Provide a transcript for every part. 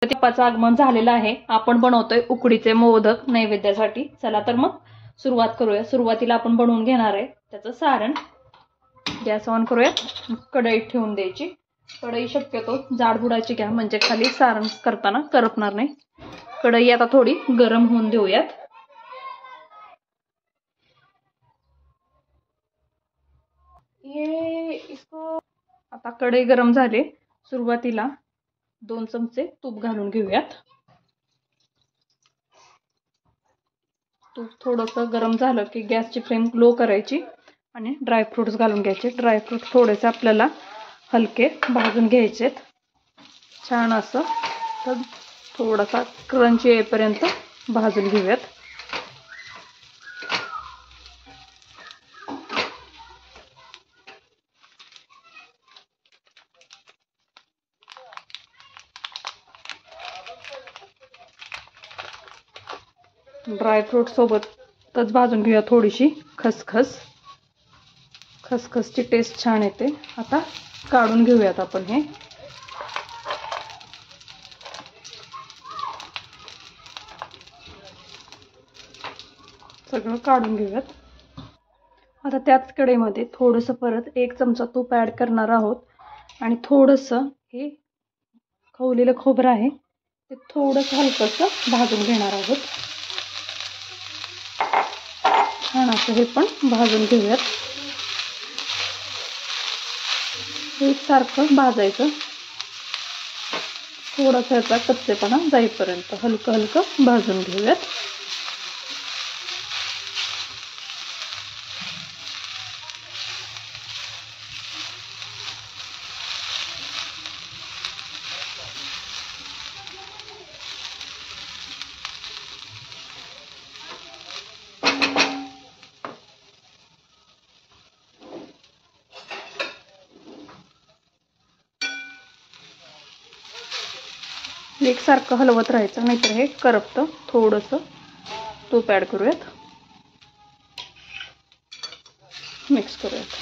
गणपतीचं आगमन झालेलं आहे. आपण बनवतोय उकडीचे मोदक नैवेद्यासाठी. चला तर मग सुरुवात करूया. सुरुवातीला आपण बनवून घेणार आहे त्याचं सारण. गॅस ऑन करूया. कढईत ठेवून द्यायची. कढई शक्यतो जाडबुडाची घ्या, म्हणजे खाली सारण करताना करपणार नाही. कढई आता थोडी गरम होऊन देऊयात. आता कढई गरम झाली. सुरुवातीला 2 चमचे तूप घालून घेऊयात. तूप थोडंसं गरम झालं की गॅसची फ्लेम लो करायची आणि ड्रायफ्रुट्स घालून घ्यायचे. ड्रायफ्रूट थोडेसे आपल्याला हलके भाजून घ्यायचेत. छान असं तर थोडासा क्रंची येईपर्यंत भाजून घेऊयात. ड्रायफ्रूट सोबतच भाजून घेऊया थोडीशी खसखस. खसखसची टेस्ट छान येते. आता काढून घेऊयात आपण हे. सगळं काढून घेऊयात. आता त्याच कढईमध्ये थोडंसं परत 1 चमचा तूप ॲड करणार आहोत आणि थोडंसं हे खवलेलं खोबरं आहे ते थोडंसं हलकंसं भाजून घेणार आहोत. छान असं हे पण भाजून घेऊयात. एकसारखं भाजायचं. थोडासा याचा कच्चेपणा जाईपर्यंत हलकं हलकं भाजून घेऊयात. एकसारखं हलवत राहायचं, नाहीतर हे करपतं. थोडंसं तूप ॲड करूयात. मिक्स करूयात.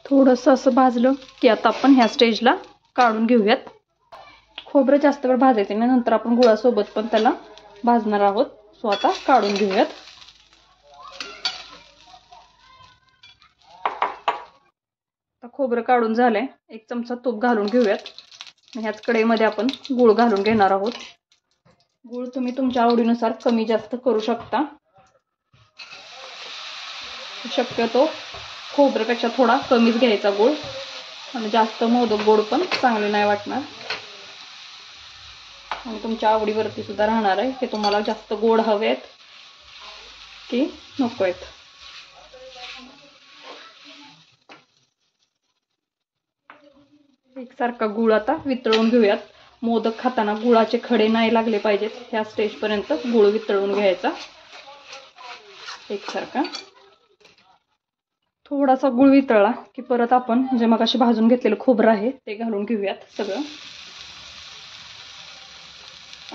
थोडंसं असं भाजलं की आता आपण ह्या स्टेजला काढून घेऊयात. खोबरं जास्त वेळ भाजायचं नाही, नंतर आपण गुळासोबत पण त्याला भाजणार आहोत. सो आता काढून घेऊयात. आता खोबरं काढून झालंय. 1 चमचा तूप घालून घेऊयात. ह्याच कढईमध्ये आपण गूळ घालून घेणार आहोत. गूळ तुम्ही तुमच्या आवडीनुसार कमी जास्त करू शकता. शक्यतो खोबऱ्यापेक्षा थोडा कमीच घ्यायचा गूळ, आणि जास्त मोदक गोड पण चांगले नाही वाटणार. आणि तुमच्या आवडीवरती सुद्धा राहणार आहे की तुम्हाला जास्त गोड हवेत की नको आहेत. एकसारखा गूळ आता वितळून घेऊयात. मोदक खाताना गुळाचे खडे नाही लागले पाहिजेत. ह्या स्टेजपर्यंत गूळ वितळून घ्यायचा एकसारखा. थोडासा गूळ वितळला की परत आपण जे मगाशी भाजून घेतलेलं खोबरं आहे ते घालून घेऊयात सगळं.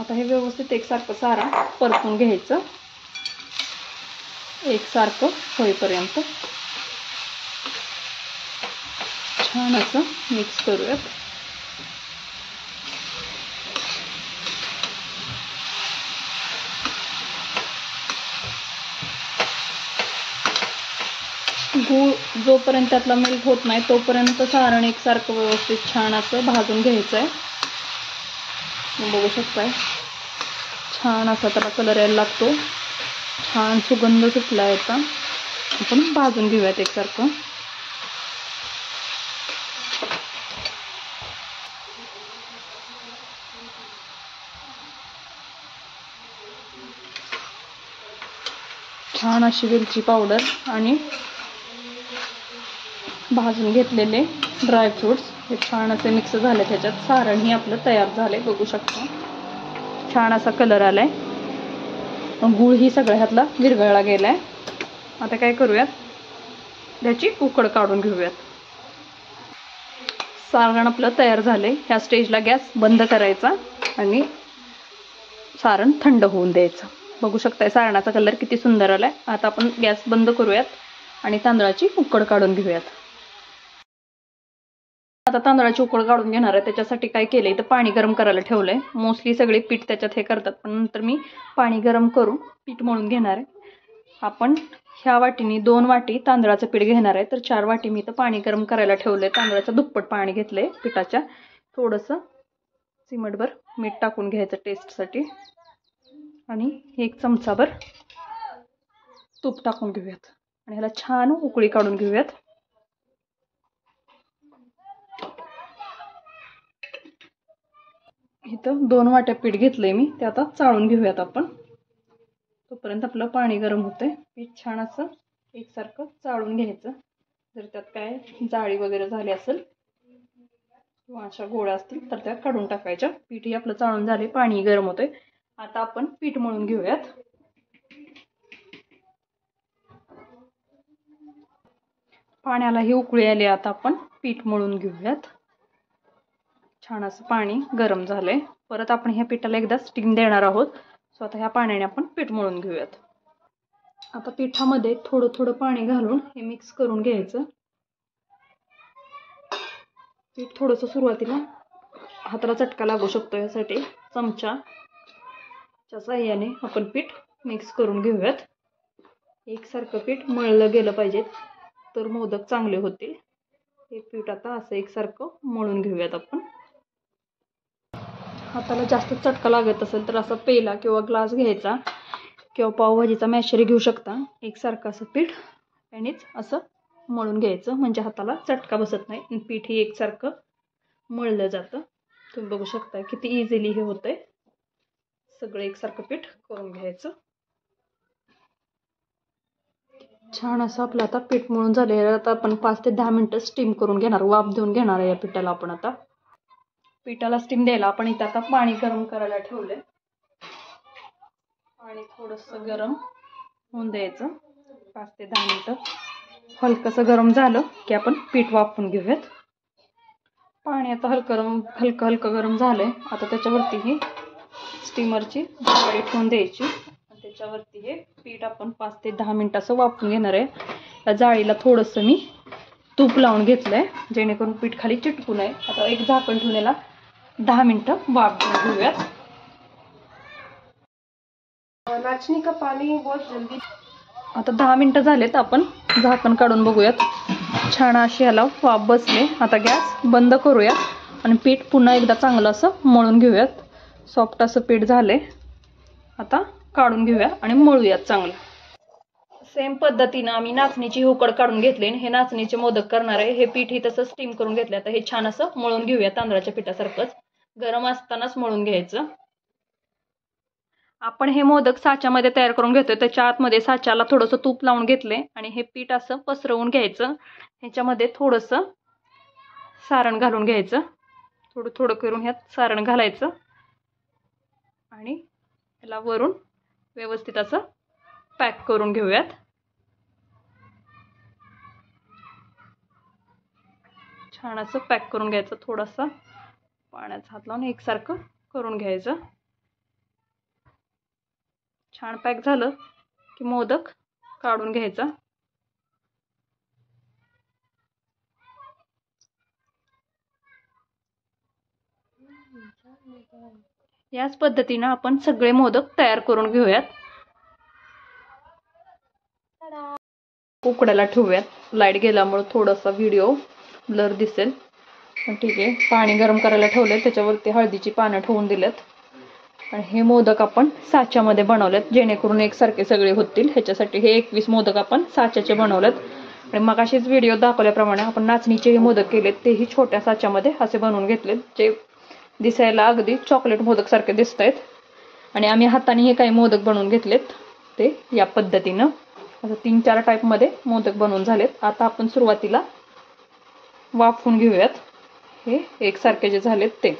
आता हे व्यवस्थित एकसारखं सारण परतून घ्यायचं, एकसारखं होईपर्यंत. छान असं मिक्स करूयात. गूळ जोपर्यंत त्यातला मेल्ट होत नाही तोपर्यंत सारण एकसारखं व्यवस्थित छान असं भाजून घ्यायचं आहे. बघू शकताय छान असा त्याला कलर यायला लागतो. छान सुगंध सुटला याचा. आपण भाजून घेऊयात एकसारखं. छान अशी वेलची पावडर आणि भाजून घेतलेले ड्रायफ्रुट्स हे छान असे मिक्स झाले त्याच्यात. सारण ही आपलं तयार झाले. बघू शकता छान असा कलर आलाय. गूळ ही सगळ्या ह्यातला विरघळला गेलाय. आता काय करूयात, त्याची उकड काढून घेऊयात. सारण आपलं तयार झाले. ह्या स्टेजला गॅस बंद करायचा आणि सारण थंड होऊन द्यायचं. बघू शकताय सारणाचा कलर किती सुंदर आलाय. आता आपण गॅस बंद करूयात आणि तांदळाची उकड काढून घेऊयात. आता तांदळाची उकड काढून घेणार आहे. त्याच्यासाठी काय केलंय तर पाणी गरम करायला ठेवलंय. मोस्टली सगळे पीठ त्याच्यात हे करतात, पण नंतर मी पाणी गरम करून पीठ मळून घेणार आहे. आपण ह्या वाटीने 2 वाटी तांदळाचं पीठ घेणार आहे, तर 4 वाटी मी तर पाणी गरम करायला ठेवलंय. तांदळाचं दुप्पट पाणी घेतलंय पिठाच्या. थोडंसं चिमटभर मीठ टाकून घ्यायचं टेस्टसाठी आणि 1 चमचाभर तूप टाकून घेऊयात आणि ह्याला छान उकळी काढून घेऊयात. इथं 2 वाट्या पीठ घेतलंय मी, ते आता चाळून घेऊयात आपण. तोपर्यंत आपलं पाणी गरम होतंय. पीठ छान असं एकसारखं चाळून घ्यायचं. जर त्यात काय जाळी वगैरे झाली असेल किंवा अशा गोळ्या असतील तर त्या काढून टाकायच्या. पीठही आपलं चाळून झाले, पाणी गरम होतंय. आता आपण पीठ मळून घेऊयात. पाण्यालाही उकळी आली. आता आपण पीठ मळून घेऊयात. छान असं पाणी गरम झालंय. परत आपण ह्या पिठाला एकदा स्टीम देणार आहोत. सो आता ह्या पाण्याने आपण पीठ मळून घेऊयात. आता पिठामध्ये थोडं थोडं पाणी घालून हे मिक्स करून घ्यायचं. पीठ थोडंसं सुरुवातीला हाताला चटका लागू शकतो, यासाठी चमच्याच्या साहाय्याने आपण पीठ मिक्स करून घेऊयात. एकसारखं पीठ मळलं गेलं पाहिजे, तर मोदक चांगले होतील. हे पीठ आता असं एकसारखं मळून घेऊयात आपण. हाताला जास्त चटका लागत असेल तर असा पेला किंवा ग्लास घ्यायचा किंवा पावभाजीचा मॅशर घेऊ शकता. एकसारखं असं पीठ यानेच असं मळून घ्यायचं, म्हणजे हाताला चटका बसत नाही आणि पीठही एकसारखं मळलं जातं. तुम्ही बघू शकता किती इझिली हे होतंय. सगळं एकसारखं पीठ करून घ्यायचं. छान असं आपलं आता पीठ मळून झालेलं. आता आपण 5 ते 10 मिनिटं स्टीम करून घेणार, वाफ देऊन घेणार आहे या पिठाला आपण. आता पिठाला स्टीम द्यायला आपण इथं आता पाणी गरम करायला ठेवलंय. पाणी थोडंसं गरम होऊन द्यायचं. 5 ते 10 मिनिटं. हलकंसं गरम झालं की आपण पीठ वाफवून घेऊयात. पाणी आता हलकं गरम झालंय. आता त्याच्यावरती ही स्टीमरची जाळी ठेवून द्यायची आणि त्याच्यावरती हे पीठ आपण 5 ते 10 मिनिटं असं वाफवून घेणार आहे. या जाळीला थोडंसं मी तूप लावून घेतलंय, जेणेकरून पीठ खाली चिटकू नये. आता एक झाकण ठेवून याला 10 मिनिटं वाफवून घेऊयात. नाचणी का पाणी बहुत जल्दी. आता 10 मिनिटं झालेत. आपण झाकण काढून बघूयात. छान अशी याला वाफ बसले. आता गॅस बंद करूया आणि पीठ पुन्हा एकदा चांगलं असं मळून घेऊयात. सॉफ्ट असं पीठ झाले. आता काढून घेऊया आणि मळूयात चांगलं. सेम पद्धतीनं आम्ही नाचणीची उकड काढून घेतली. हे नाचणीचे मोदक करणार आहे. हे पीठ ही तसं स्टीम करून घेतलं. आता हे छान असं मळून घेऊया. तांदळाच्या पिठासारखंच गरम असतानाच मळून घ्यायचं. आपण हे मोदक साच्यामध्ये तयार करून घेतोय. त्याच्या आतमध्ये साच्याला थोडंसं तूप लावून घेतले आणि हे पीठ असं पसरवून घ्यायचं. ह्याच्यामध्ये थोडंसं सारण घालून घ्यायचं. थोडं थोडं करून ह्यात सारण घालायचं आणि ह्याला वरून व्यवस्थित असं पॅक करून घेऊयात. छान असं पॅक करून घ्यायचं. थोडासा पाण्याचा हात लावून एकसारखं करून घ्यायचं. छान पॅक झालं की मोदक काढून घ्यायचा. याच पद्धतीनं आपण सगळे मोदक तयार करून घेऊयात. उकडायला ठेवूयात. लाईट गेल्यामुळे थोडासा व्हिडिओ ब्लर दिसेल, पण ठीक आहे. पाणी गरम करायला ठेवलंय. त्याच्यावरती हळदीची पानं ठेवून दिलेत आणि हे मोदक आपण साच्यामध्ये बनवलेत, जेणेकरून एकसारखे सगळे होतील. ह्याच्यासाठी हे 21 मोदक आपण साच्याचे बनवलेत. आणि मग अशीच व्हिडिओ दाखवल्याप्रमाणे आपण नाचणीचे हे मोदक केलेत. तेही छोट्या साच्यामध्ये असे बनवून घेतलेत, जे दिसायला अगदी चॉकलेट मोदक सारखे दिसत आहेत. आणि आम्ही हाताने हे काही मोदक बनवून घेतलेत, ते या पद्धतीनं असं 3-4 टाईपमध्ये मोदक बनवून झालेत. आता आपण सुरुवातीला वाफवून घेऊयात. हे एकसारखे जे झालेत ते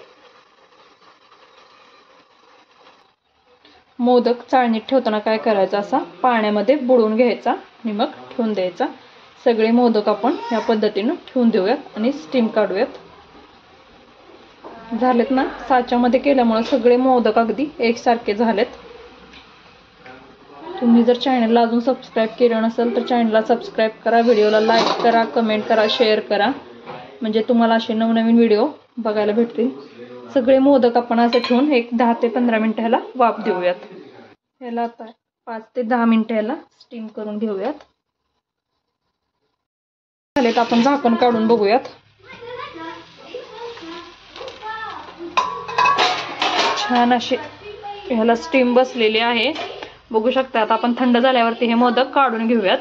मोदक चाळणीत ठेवताना काय करायचं, असा पाण्यामध्ये बुडवून घ्यायचा आणि मग ठेवून द्यायचा. सगळे मोदक आपण या पद्धतीनं ठेवून देऊयात आणि स्टीम काढूयात. झालेत ना, साच्यामध्ये केल्यामुळे सगळे मोदक अगदी एकसारखे झालेत. तुम्ही जर चॅनलला अजून सबस्क्राईब केलं नसेल तर चॅनलला सबस्क्राईब करा, व्हिडिओला लाईक करा, कमेंट करा, शेअर करा, म्हणजे तुम्हाला असे नवनवीन व्हिडिओ बघायला भेटतील. सगळे मोदक आपण असे ठेवून एक 10 ते 15 मिनिटं ह्याला वाफ देऊयात. ह्याला आता 5 ते 10 मिनिटं ह्याला स्टीम करून घेऊयात. झालेत, आपण झाकण काढून बघूयात. छान असे ह्याला स्टीम बसलेली आहे, बघू शकता. आता आपण थंड झाल्यावरती हे मोदक काढून घेऊयात.